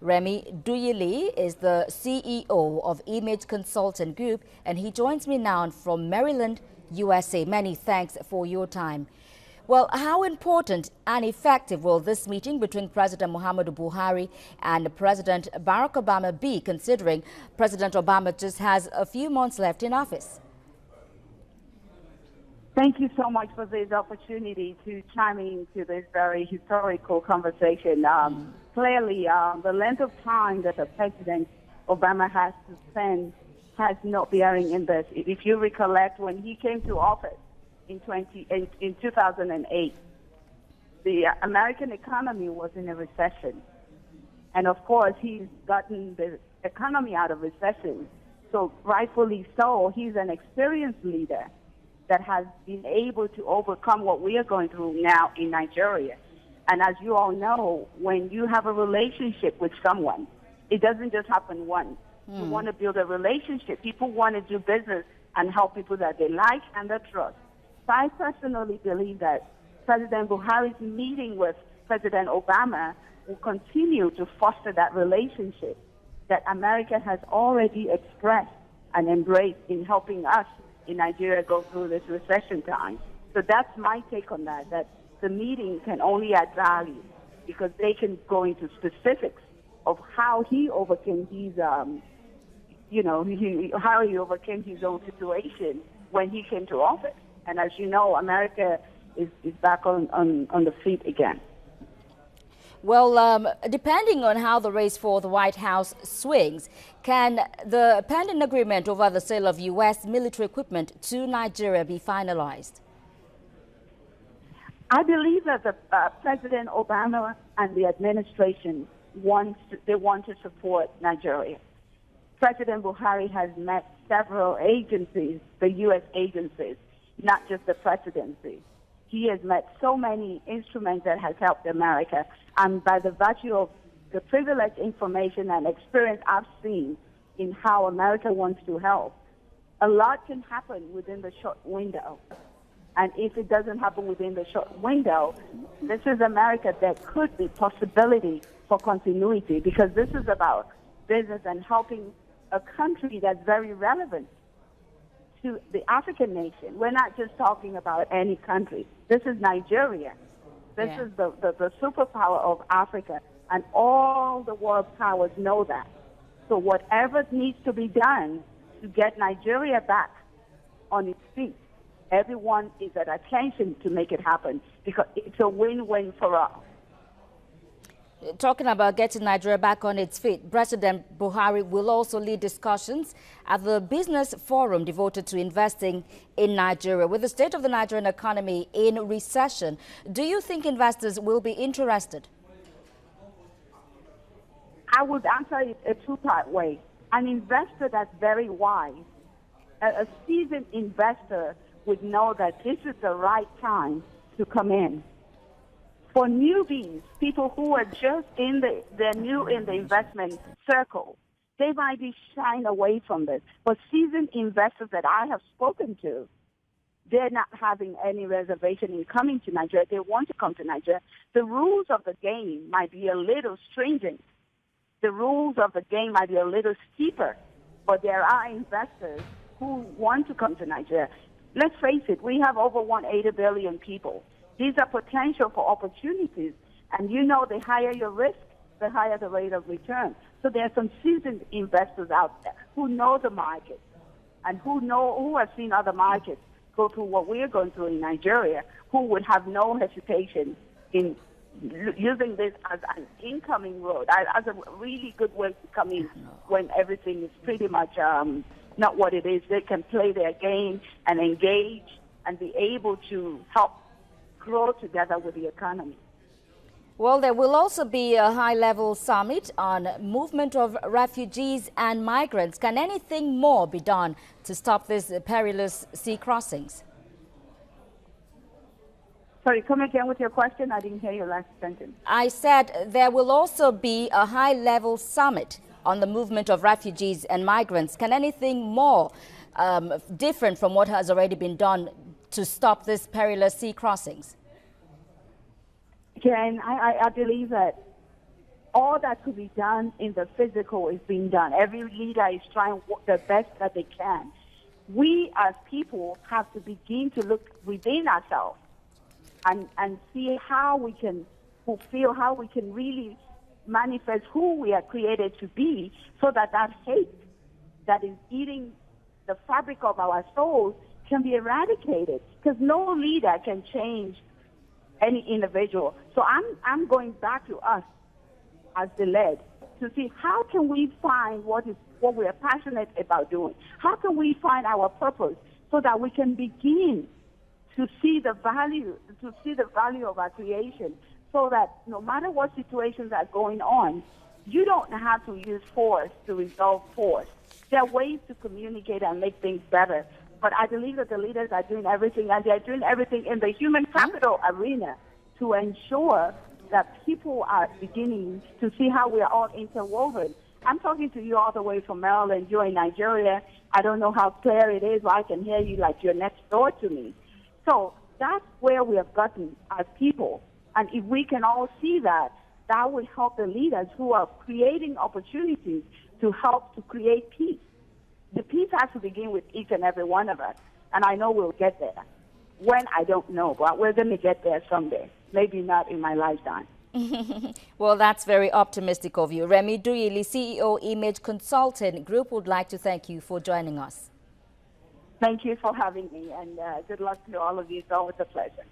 Remi Duyile is the CEO of Image Consultant Group, and he joins me now from Maryland, USA. Many thanks for your time. Well, how important and effective will this meeting between President Muhammadu Buhari and President Barack Obama be, considering President Obama just has a few months left in office? Thank you so much for this opportunity to chime into this very historical conversation. Clearly, the length of time that the President Obama has to spend has no bearing in this. If you recollect, when he came to office in 2008, the American economy was in a recession. And of course, he's gotten the economy out of recession. So rightfully so, he's an experienced leader that has been able to overcome what we are going through now in Nigeria. And as you all know, when you have a relationship with someone, it doesn't just happen once. You want to build a relationship. People want to do business and help people that they like and that trust. So I personally believe that President Buhari's meeting with President Obama will continue to foster that relationship that America has already expressed and embraced in helping us in Nigeria go through this recession time. So that's my take on that, that the meeting can only add value because they can go into specifics of how he overcame his, how he overcame his own situation when he came to office. And as you know, America is back on the feet again. Well, depending on how the race for the White House swings, can the pending agreement over the sale of U.S. military equipment to Nigeria be finalized? I believe that President Obama and the administration want to support Nigeria. President Buhari has met several agencies, the U.S. agencies, not just the presidency. He has met so many instruments that has helped America. And by the virtue of the privileged information and experience I've seen in how America wants to help, a lot can happen within the short window. And if it doesn't happen within the short window, this is America that could be possibility for continuity, because this is about business and helping a country that's very relevant to the African nation. We're not just talking about any country. This is Nigeria. This is the superpower of Africa, and all the world powers know that. So whatever needs to be done to get Nigeria back on its feet, everyone is at attention to make it happen, because it's a win-win for all. Talking about getting Nigeria back on its feet, President Buhari will also lead discussions at the business forum devoted to investing in Nigeria. With the state of the Nigerian economy in recession, do you think investors will be interested? I would answer it a two-part way. An investor that's very wise, a seasoned investor would know that this is the right time to come in. For newbies, people who are just they're new in the investment circle, they might be shying away from this. But seasoned investors that I have spoken to, they're not having any reservation in coming to Nigeria. They want to come to Nigeria. The rules of the game might be a little stringent. The rules of the game might be a little steeper, but there are investors who want to come to Nigeria. Let's face it, we have over 180 billion people. These are potential for opportunities. And you know, the higher your risk, the higher the rate of return. So there are some seasoned investors out there who know the market and who have seen other markets go through what we're going through in Nigeria, who would have no hesitation in using this as an incoming road, as a really good way to come in when everything is pretty much not what it is. They can play their game and engage and be able to help grow together with the economy. Well, there will also be a high-level summit on movement of refugees and migrants. Can anything more be done to stop these perilous sea crossings? Sorry, come again with your question. I didn't hear your last sentence. I said there will also be a high-level summit on the movement of refugees and migrants. Can anything more different from what has already been done to stop these perilous sea crossings? Again, I believe that all that could be done in the physical is being done. Every leader is trying the best that they can. We as people have to begin to look within ourselves and see how we can fulfill, how we can really manifest who we are created to be, so that that hate that is eating the fabric of our souls can be eradicated. Because no leader can change any individual. So I'm going back to us as the led to see how can we find what we are passionate about doing. How can we find our purpose so that we can begin to see the value of our creation, so that no matter what situations are going on, you don't have to use force to resolve force. There are ways to communicate and make things better. But I believe that the leaders are doing everything, and they're doing everything in the human capital arena to ensure that people are beginning to see how we are all interwoven. I'm talking to you all the way from Maryland. You're in Nigeria. I don't know how clear it is, but I can hear you like you're next door to me. So that's where we have gotten as people. And if we can all see that, that will help the leaders who are creating opportunities to help to create peace. The peace has to begin with each and every one of us. And I know we'll get there. When, I don't know, but we're going to get there someday. Maybe not in my lifetime. Well, that's very optimistic of you. Remi Duyile, CEO, Image Consulting Group, would like to thank you for joining us. Thank you for having me, and good luck to all of you. It's always a pleasure.